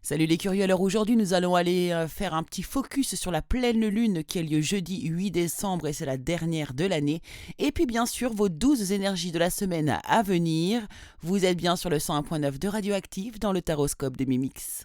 Salut les curieux, alors aujourd'hui nous allons aller faire un petit focus sur la pleine lune qui a lieu jeudi 8 décembre et c'est la dernière de l'année. Et puis bien sûr vos 12 énergies de la semaine à venir. Vous êtes bien sur le 101.9 de Radioactive dans le taroscope de Mimix.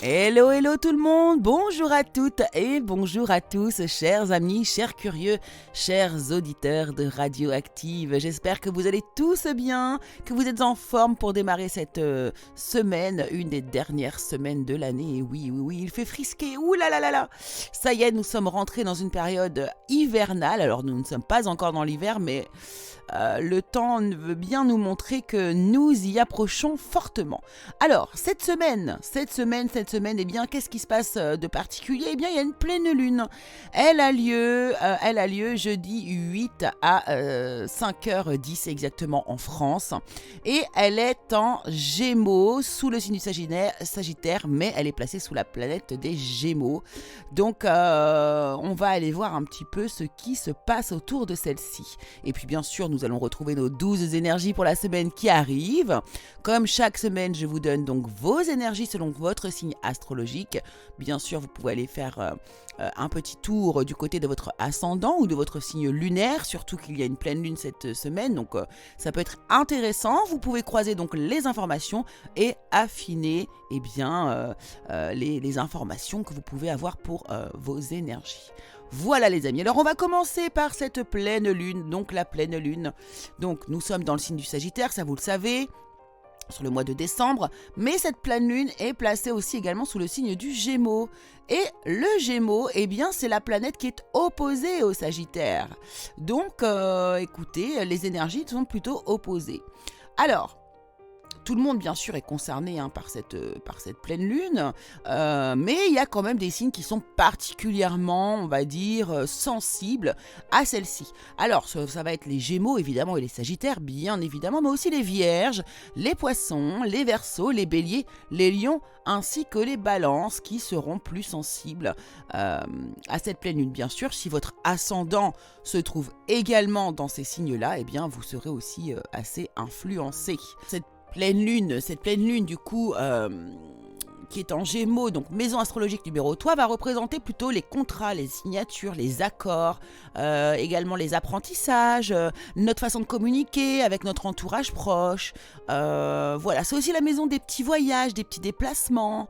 Hello, hello tout le monde, bonjour à toutes et bonjour à tous, chers amis, chers curieux, chers auditeurs de Radioactive. J'espère que vous allez tous bien, que vous êtes en forme pour démarrer cette semaine, une des dernières semaines de l'année. Et oui, il fait frisquer, ouh là là là là. Ça y est, nous sommes rentrés dans une période hivernale, alors nous ne sommes pas encore dans l'hiver, mais le temps veut bien nous montrer que nous y approchons fortement. Alors, cette semaine, eh bien, qu'est-ce qui se passe de particulier ? Eh bien, il y a une pleine lune. Elle a lieu jeudi 8 à 5h10 exactement en France. Et elle est en Gémeaux, sous le signe du Sagittaire, mais elle est placée sous la planète des Gémeaux. Donc, on va aller voir un petit peu ce qui se passe autour de celle-ci. Et puis, bien sûr, nous allons retrouver nos 12 énergies pour la semaine qui arrive. Comme chaque semaine, je vous donne donc vos énergies selon votre signe astrologique. Bien sûr, vous pouvez aller faire un petit tour du côté de votre ascendant ou de votre signe lunaire, surtout qu'il y a une pleine lune cette semaine, donc ça peut être intéressant. Vous pouvez croiser donc les informations et affiner les informations que vous pouvez avoir pour vos énergies. Voilà les amis, alors on va commencer par cette pleine lune, donc la pleine lune. Donc nous sommes dans le signe du Sagittaire, ça vous le savez, sur le mois de décembre, mais cette pleine lune est placée aussi également sous le signe du Gémeaux. Et le Gémeaux, eh bien c'est la planète qui est opposée au Sagittaire. Donc écoutez, les énergies sont plutôt opposées. Alors, tout le monde, bien sûr, est concerné par cette pleine lune, mais il y a quand même des signes qui sont particulièrement, on va dire, sensibles à celle-ci. Alors, ça va être les Gémeaux, évidemment, et les Sagittaires, bien évidemment, mais aussi les Vierges, les Poissons, les Verseaux, les Béliers, les Lions, ainsi que les Balances, qui seront plus sensibles à cette pleine lune. Bien sûr, si votre ascendant se trouve également dans ces signes-là, eh bien, vous serez aussi assez influencé. Cette pleine lune du coup qui est en Gémeaux, donc maison astrologique numéro 3, va représenter plutôt les contrats, les signatures, les accords, également les apprentissages, notre façon de communiquer avec notre entourage proche. Voilà, c'est aussi la maison des petits voyages, des petits déplacements.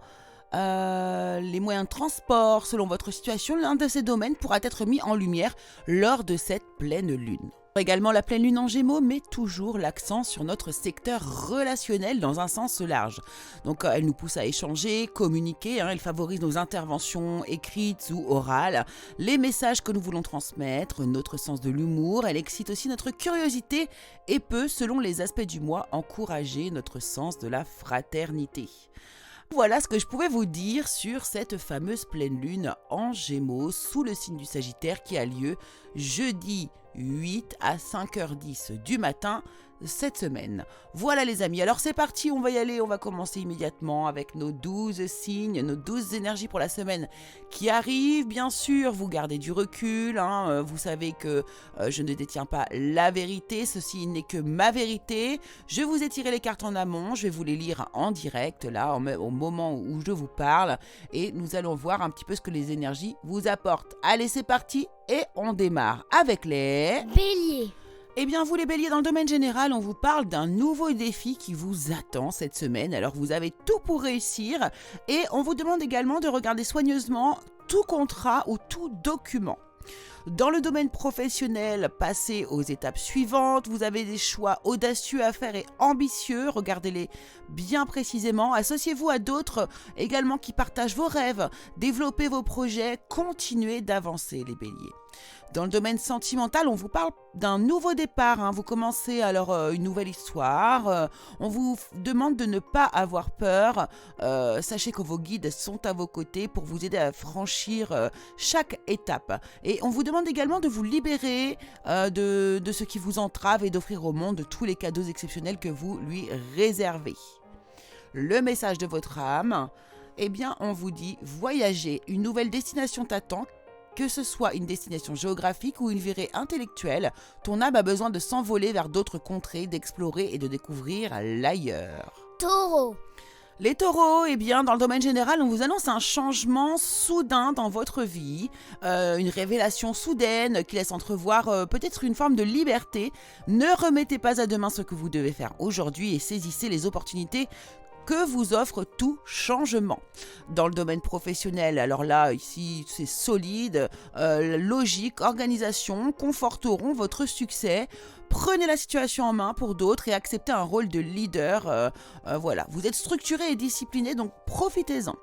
Les moyens de transport, selon votre situation, l'un de ces domaines pourra être mis en lumière lors de cette pleine lune. Également la pleine lune en Gémeaux met toujours l'accent sur notre secteur relationnel dans un sens large. Donc elle nous pousse à échanger, communiquer, elle favorise nos interventions écrites ou orales, les messages que nous voulons transmettre, notre sens de l'humour, elle excite aussi notre curiosité et peut, selon les aspects du mois, encourager notre sens de la fraternité. Voilà ce que je pouvais vous dire sur cette fameuse pleine lune en Gémeaux sous le signe du Sagittaire qui a lieu jeudi 8 à 5h10 du matin cette semaine. Voilà les amis, alors c'est parti, on va y aller, on va commencer immédiatement avec nos 12 signes, nos 12 énergies pour la semaine qui arrive. Bien sûr, vous gardez du recul, vous savez que je ne détiens pas la vérité, ceci n'est que ma vérité. Je vous ai tiré les cartes en amont, je vais vous les lire en direct, là, au moment où je vous parle, et nous allons voir un petit peu ce que les énergies vous apportent. Allez, c'est parti, et on démarre avec les Bélier. Eh bien, vous les béliers, dans le domaine général, on vous parle d'un nouveau défi qui vous attend cette semaine. Alors, vous avez tout pour réussir et on vous demande également de regarder soigneusement tout contrat ou tout document. Dans le domaine professionnel, passez aux étapes suivantes. Vous avez des choix audacieux à faire et ambitieux. Regardez-les bien précisément. Associez-vous à d'autres également qui partagent vos rêves. Développez vos projets. Continuez d'avancer, les béliers. Dans le domaine sentimental, on vous parle d'un nouveau départ. Vous commencez alors une nouvelle histoire. On vous demande de ne pas avoir peur. Sachez que vos guides sont à vos côtés pour vous aider à franchir chaque étape. Et on vous demande également de vous libérer de ce qui vous entrave et d'offrir au monde tous les cadeaux exceptionnels que vous lui réservez. Le message de votre âme, eh bien, on vous dit voyager, une nouvelle destination t'attend. Que ce soit une destination géographique ou une virée intellectuelle, ton âme a besoin de s'envoler vers d'autres contrées, d'explorer et de découvrir l'ailleurs. Taureau. Les taureaux, eh bien, dans le domaine général, on vous annonce un changement soudain dans votre vie, une révélation soudaine qui laisse entrevoir peut-être une forme de liberté. Ne remettez pas à demain ce que vous devez faire aujourd'hui et saisissez les opportunités que vous offre tout changement. Dans le domaine professionnel, alors là, ici, c'est solide, logique, organisation conforteront votre succès. Prenez la situation en main pour d'autres et acceptez un rôle de leader. Voilà, vous êtes structuré et discipliné, donc profitez-en.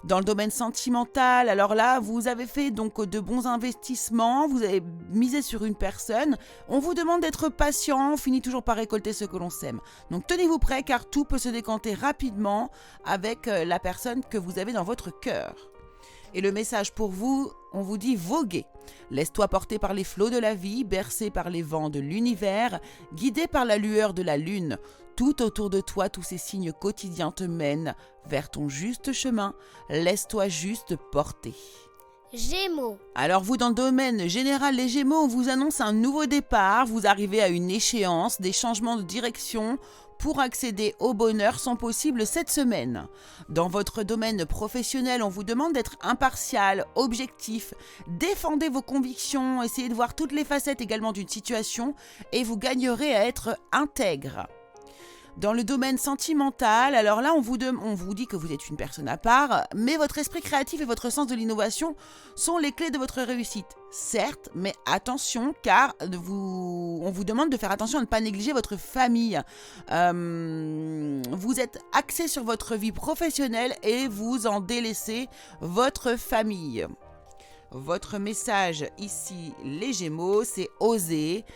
Dans le domaine sentimental, alors là, vous avez fait donc de bons investissements, vous avez misé sur une personne. On vous demande d'être patient, on finit toujours par récolter ce que l'on sème. Donc tenez-vous prêts car tout peut se décanter rapidement avec la personne que vous avez dans votre cœur. Et le message pour vous, on vous dit voguer. Laisse-toi porter par les flots de la vie, bercé par les vents de l'univers, guidé par la lueur de la lune. Tout autour de toi, tous ces signes quotidiens te mènent vers ton juste chemin. Laisse-toi juste porter. Gémeaux. Alors vous, dans le domaine général, les Gémeaux, on vous annonce un nouveau départ. Vous arrivez à une échéance, des changements de direction pour accéder au bonheur sont possibles cette semaine. Dans votre domaine professionnel, on vous demande d'être impartial, objectif. Défendez vos convictions, essayez de voir toutes les facettes également d'une situation et vous gagnerez à être intègre. Dans le domaine sentimental, alors là, on vous dit que vous êtes une personne à part, mais votre esprit créatif et votre sens de l'innovation sont les clés de votre réussite. Certes, mais attention, car on vous demande de faire attention à ne pas négliger votre famille. Vous êtes axé sur votre vie professionnelle et vous en délaissez votre famille. Votre message ici, les Gémeaux, c'est oser.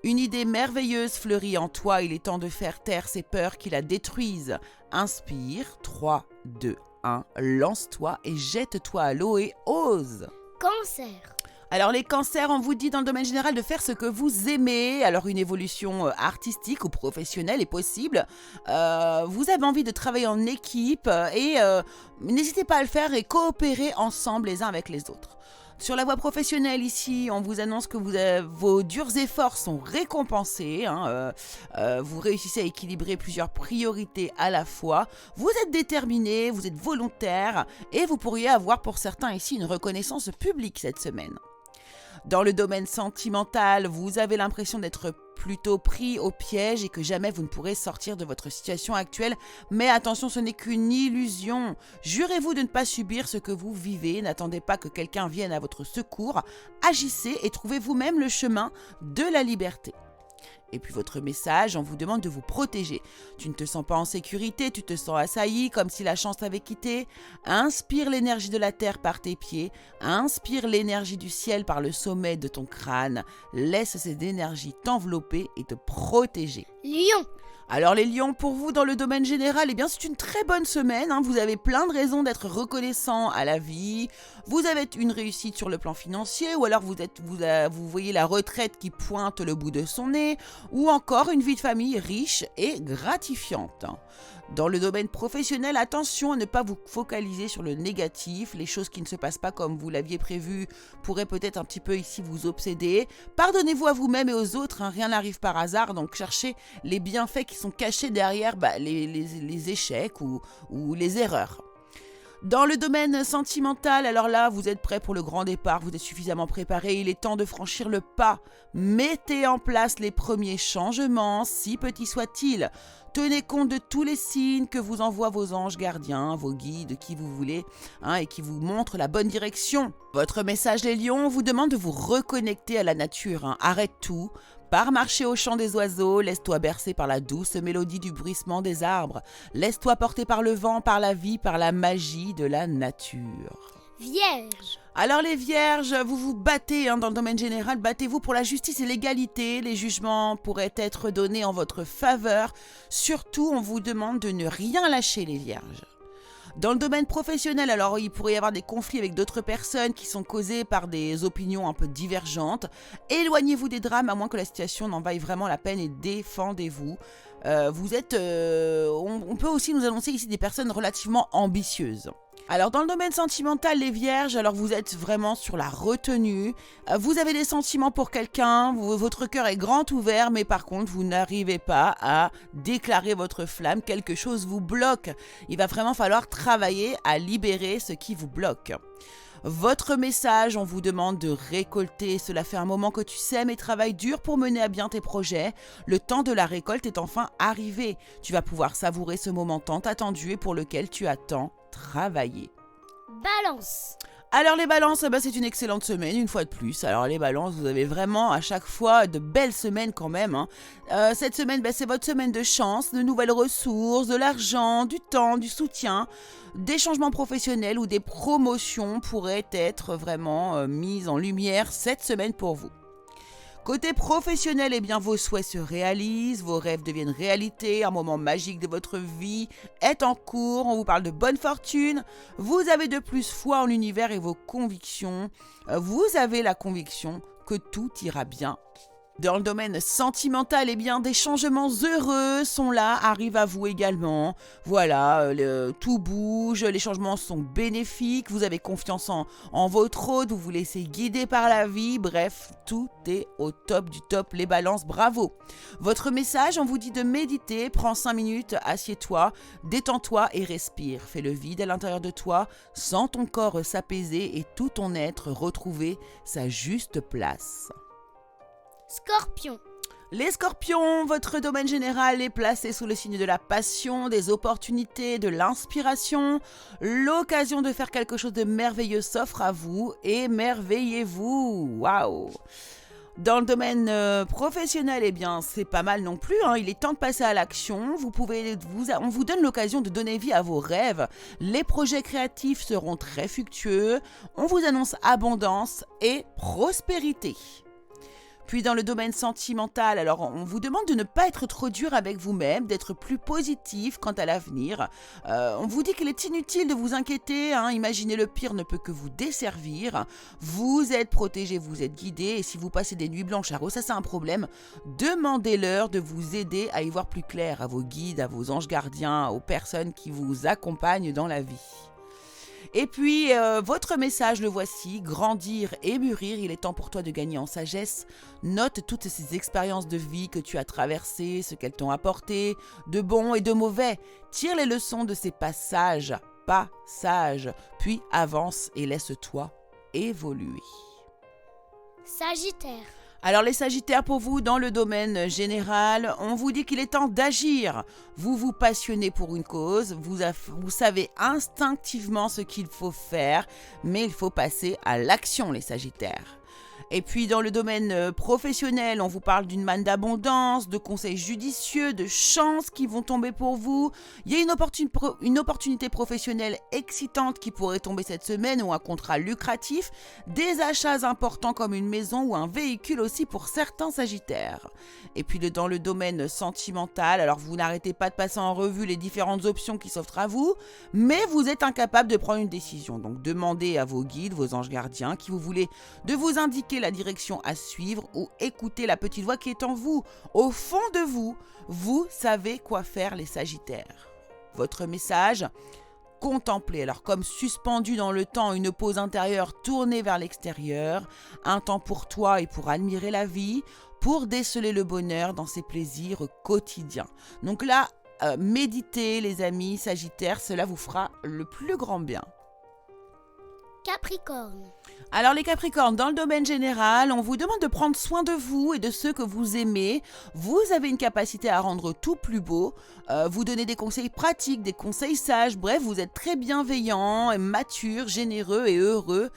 Une idée merveilleuse fleurit en toi, il est temps de faire taire ces peurs qui la détruisent. Inspire, 3, 2, 1, lance-toi et jette-toi à l'eau et ose. Cancer. Alors les cancers, on vous dit dans le domaine général de faire ce que vous aimez. Alors une évolution artistique ou professionnelle est possible. Vous avez envie de travailler en équipe et n'hésitez pas à le faire et coopérer ensemble les uns avec les autres. Sur la voie professionnelle ici, on vous annonce que vos durs efforts sont récompensés. Vous réussissez à équilibrer plusieurs priorités à la fois. Vous êtes déterminé, vous êtes volontaire et vous pourriez avoir pour certains ici une reconnaissance publique cette semaine. Dans le domaine sentimental, vous avez l'impression d'être plutôt pris au piège et que jamais vous ne pourrez sortir de votre situation actuelle. Mais attention, ce n'est qu'une illusion. Jurez-vous de ne pas subir ce que vous vivez. N'attendez pas que quelqu'un vienne à votre secours. Agissez et trouvez vous-même le chemin de la liberté. Et puis votre message, on vous demande de vous protéger. Tu ne te sens pas en sécurité, tu te sens assailli, comme si la chance t'avait quitté. Inspire l'énergie de la terre par tes pieds. Inspire l'énergie du ciel par le sommet de ton crâne. Laisse cette énergie t'envelopper et te protéger. Lion. Alors les lions, pour vous dans le domaine général, eh bien c'est une très bonne semaine. Vous avez plein de raisons d'être reconnaissant à la vie. Vous avez une réussite sur le plan financier, ou alors vous voyez la retraite qui pointe le bout de son nez, ou encore une vie de famille riche et gratifiante. Dans le domaine professionnel, attention à ne pas vous focaliser sur le négatif. Les choses qui ne se passent pas comme vous l'aviez prévu pourraient peut-être un petit peu ici vous obséder. Pardonnez-vous à vous-même et aux autres, rien n'arrive par hasard, donc cherchez les bienfaits qui sont cachés derrière les échecs ou les erreurs. Dans le domaine sentimental, alors là, vous êtes prêt pour le grand départ, vous êtes suffisamment préparé, il est temps de franchir le pas. Mettez en place les premiers changements, si petits soient-ils. Tenez compte de tous les signes que vous envoient vos anges gardiens, vos guides, qui vous voulez, et qui vous montrent la bonne direction. Votre message, les lions, vous demande de vous reconnecter à la nature. Arrête tout. Pars marcher au chant des oiseaux, laisse-toi bercer par la douce mélodie du bruissement des arbres. Laisse-toi porter par le vent, par la vie, par la magie de la nature. Vierge. Alors les vierges, vous vous battez dans le domaine général, battez-vous pour la justice et l'égalité. Les jugements pourraient être donnés en votre faveur. Surtout, on vous demande de ne rien lâcher les vierges. Dans le domaine professionnel, alors il pourrait y avoir des conflits avec d'autres personnes qui sont causés par des opinions un peu divergentes. Éloignez-vous des drames à moins que la situation n'en vaille vraiment la peine et défendez-vous. On peut aussi nous annoncer ici des personnes relativement ambitieuses. Alors dans le domaine sentimental, les vierges, alors vous êtes vraiment sur la retenue. Vous avez des sentiments pour quelqu'un, votre cœur est grand ouvert, mais par contre vous n'arrivez pas à déclarer votre flamme, quelque chose vous bloque. Il va vraiment falloir travailler à libérer ce qui vous bloque. Votre message, on vous demande de récolter. Cela fait un moment que tu sèmes et travailles dur pour mener à bien tes projets. Le temps de la récolte est enfin arrivé. Tu vas pouvoir savourer ce moment tant attendu et pour lequel tu as tant travaillé. Balance. Alors les balances, c'est une excellente semaine, une fois de plus. Alors les balances, vous avez vraiment à chaque fois de belles semaines quand même. Cette semaine, c'est votre semaine de chance, de nouvelles ressources, de l'argent, du temps, du soutien. Des changements professionnels ou des promotions pourraient être vraiment mises en lumière cette semaine pour vous. Côté professionnel, vos souhaits se réalisent, vos rêves deviennent réalité, un moment magique de votre vie est en cours, on vous parle de bonne fortune, vous avez de plus foi en l'univers et vos convictions, vous avez la conviction que tout ira bien. Dans le domaine sentimental, des changements heureux sont là, arrivent à vous également. Voilà, tout bouge, les changements sont bénéfiques, vous avez confiance en votre hôte, vous vous laissez guider par la vie, bref, tout est au top du top, les balances, bravo. Votre message, on vous dit de méditer, prends 5 minutes, assieds-toi, détends-toi et respire. Fais le vide à l'intérieur de toi, sens ton corps s'apaiser et tout ton être retrouver sa juste place. Scorpion. Les scorpions, votre domaine général est placé sous le signe de la passion, des opportunités, de l'inspiration. L'occasion de faire quelque chose de merveilleux s'offre à vous, émerveillez-vous. Waouh! Dans le domaine professionnel, c'est pas mal non plus. Il est temps de passer à l'action. On vous donne l'occasion de donner vie à vos rêves. Les projets créatifs seront très fructueux. On vous annonce abondance et prospérité. Puis dans le domaine sentimental, alors on vous demande de ne pas être trop dur avec vous-même, d'être plus positif quant à l'avenir. On vous dit qu'il est inutile de vous inquiéter, imaginer le pire ne peut que vous desservir. Vous êtes protégé, vous êtes guidé, et si vous passez des nuits blanches à ressasser un problème, demandez-leur de vous aider à y voir plus clair, à vos guides, à vos anges gardiens, aux personnes qui vous accompagnent dans la vie. Et puis, votre message, le voici, grandir et mûrir, il est temps pour toi de gagner en sagesse. Note toutes ces expériences de vie que tu as traversées, ce qu'elles t'ont apporté, de bon et de mauvais. Tire les leçons de ces passages, puis avance et laisse-toi évoluer. Sagittaire. Alors les Sagittaires, pour vous, dans le domaine général, on vous dit qu'il est temps d'agir. Vous vous passionnez pour une cause, vous savez instinctivement ce qu'il faut faire, mais il faut passer à l'action, les Sagittaires. Et puis dans le domaine professionnel, on vous parle d'une manne d'abondance, de conseils judicieux, de chances qui vont tomber pour vous. Il y a une opportunité professionnelle excitante qui pourrait tomber cette semaine ou un contrat lucratif, des achats importants comme une maison ou un véhicule aussi pour certains Sagittaires. Et puis dans le domaine sentimental, alors vous n'arrêtez pas de passer en revue les différentes options qui s'offrent à vous, mais vous êtes incapable de prendre une décision. Donc demandez à vos guides, vos anges gardiens, qui vous voulez de vous indiquer la direction à suivre ou écoutez la petite voix qui est en vous. Au fond de vous, vous savez quoi faire, les Sagittaires. Votre message, contemplez. Alors comme suspendu dans le temps, une pause intérieure tournée vers l'extérieur, un temps pour toi et pour admirer la vie, pour déceler le bonheur dans ses plaisirs quotidiens. Donc là, méditez les amis Sagittaires, cela vous fera le plus grand bien. Capricorne. Alors les Capricornes, dans le domaine général, on vous demande de prendre soin de vous et de ceux que vous aimez. Vous avez une capacité à rendre tout plus beau, vous donnez des conseils pratiques, des conseils sages, bref, vous êtes très bienveillant, et mature, généreux et heureux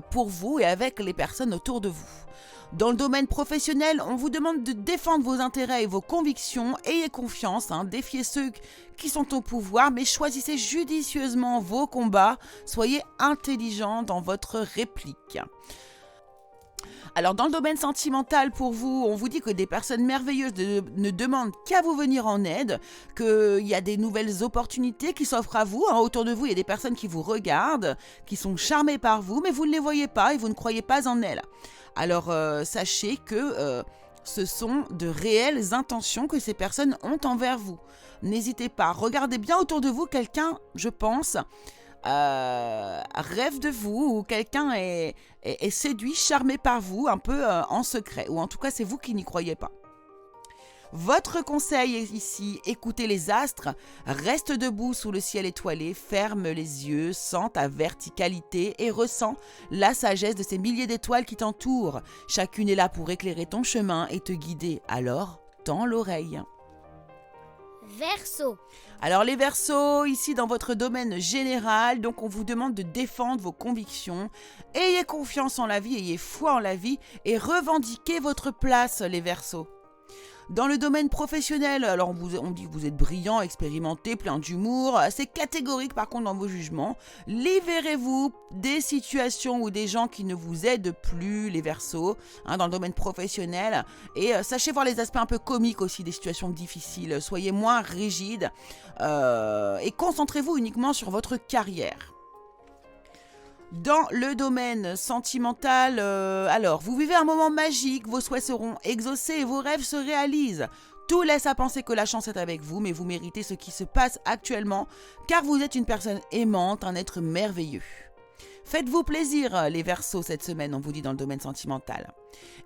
pour vous et avec les personnes autour de vous. Dans le domaine professionnel, on vous demande de défendre vos intérêts et vos convictions. Ayez confiance, défiez ceux qui sont au pouvoir, mais choisissez judicieusement vos combats. Soyez intelligent dans votre réplique. Alors dans le domaine sentimental pour vous, on vous dit que des personnes merveilleuses ne demandent qu'à vous venir en aide, qu'il y a des nouvelles opportunités qui s'offrent à vous. Autour de vous, il y a des personnes qui vous regardent, qui sont charmées par vous, mais vous ne les voyez pas et vous ne croyez pas en elles. Alors sachez que ce sont de réelles intentions que ces personnes ont envers vous. N'hésitez pas, regardez bien autour de vous, quelqu'un, je pense, rêve de vous, ou quelqu'un est séduit, charmé par vous, un peu en secret, ou en tout cas c'est vous qui n'y croyez pas. Votre conseil est ici, écoutez les astres, reste debout sous le ciel étoilé, ferme les yeux, sens ta verticalité et ressens la sagesse de ces milliers d'étoiles qui t'entourent. Chacune est là pour éclairer ton chemin et te guider, alors tends l'oreille. Verseau. Alors les Verseaux, ici dans votre domaine général, donc on vous demande de défendre vos convictions. Ayez confiance en la vie, ayez foi en la vie et revendiquez votre place les Verseaux. Dans le domaine professionnel, alors on dit que vous êtes brillant, expérimenté, plein d'humour, assez catégorique par contre dans vos jugements. Libérez-vous des situations ou des gens qui ne vous aident plus, les Verseaux, dans le domaine professionnel. Et sachez voir les aspects un peu comiques aussi des situations difficiles. Soyez moins rigide et concentrez-vous uniquement sur votre carrière. Dans le domaine sentimental, alors, vous vivez un moment magique, vos souhaits seront exaucés et vos rêves se réalisent. Tout laisse à penser que la chance est avec vous, mais vous méritez ce qui se passe actuellement, car vous êtes une personne aimante, un être merveilleux. Faites-vous plaisir, les Verseaux, cette semaine, on vous dit dans le domaine sentimental.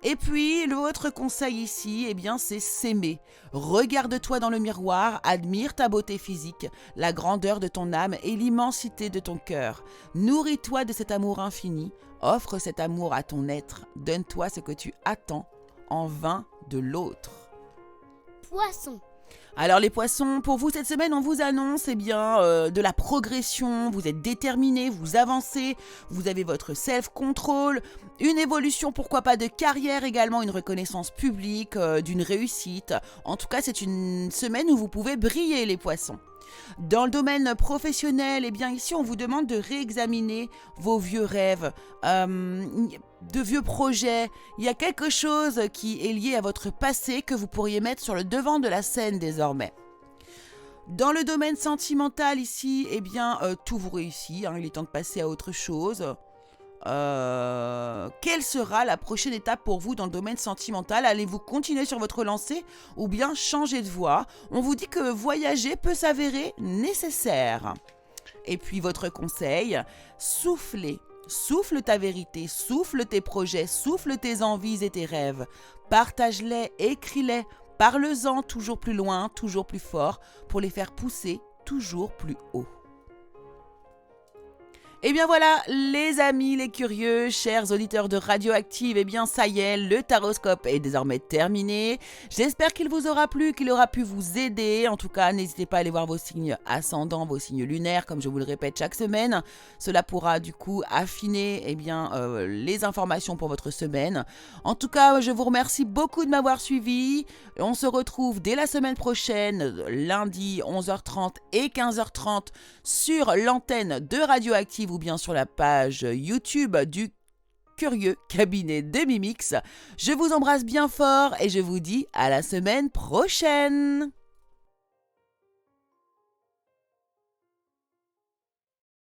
Et puis, l'autre conseil ici, c'est s'aimer. Regarde-toi dans le miroir, admire ta beauté physique, la grandeur de ton âme et l'immensité de ton cœur. Nourris-toi de cet amour infini, offre cet amour à ton être, donne-toi ce que tu attends en vain de l'autre. Poisson. Alors les poissons, pour vous cette semaine, on vous annonce de la progression, vous êtes déterminés, vous avancez, vous avez votre self-control, une évolution, pourquoi pas de carrière également, une reconnaissance publique, d'une réussite. En tout cas, c'est une semaine où vous pouvez briller les poissons. Dans le domaine professionnel, ici on vous demande de réexaminer vos vieux rêves, de vieux projets. Il y a quelque chose qui est lié à votre passé que vous pourriez mettre sur le devant de la scène désormais. Dans le domaine sentimental ici, tout vous réussit, il est temps de passer à autre chose. Quelle sera la prochaine étape pour vous dans le domaine sentimental? Allez-vous continuer sur votre lancée ou bien changer de voie? On vous dit que voyager peut s'avérer nécessaire. Et puis votre conseil, souffle ta vérité, souffle tes projets, souffle tes envies et tes rêves. Partage-les, écris-les, parle-en toujours plus loin, toujours plus fort pour les faire pousser toujours plus haut. Et bien voilà, les amis, les curieux, chers auditeurs de Radioactive, ça y est, le taroscope est désormais terminé. J'espère qu'il vous aura plu, qu'il aura pu vous aider. En tout cas, n'hésitez pas à aller voir vos signes ascendants, vos signes lunaires, comme je vous le répète chaque semaine. Cela pourra du coup affiner les informations pour votre semaine. En tout cas, je vous remercie beaucoup de m'avoir suivi. On se retrouve dès la semaine prochaine, lundi 11h30 et 15h30 sur l'antenne de Radioactive ou bien sur la page YouTube du Curieux Cabinet de Mimix. Je vous embrasse bien fort et je vous dis à la semaine prochaine.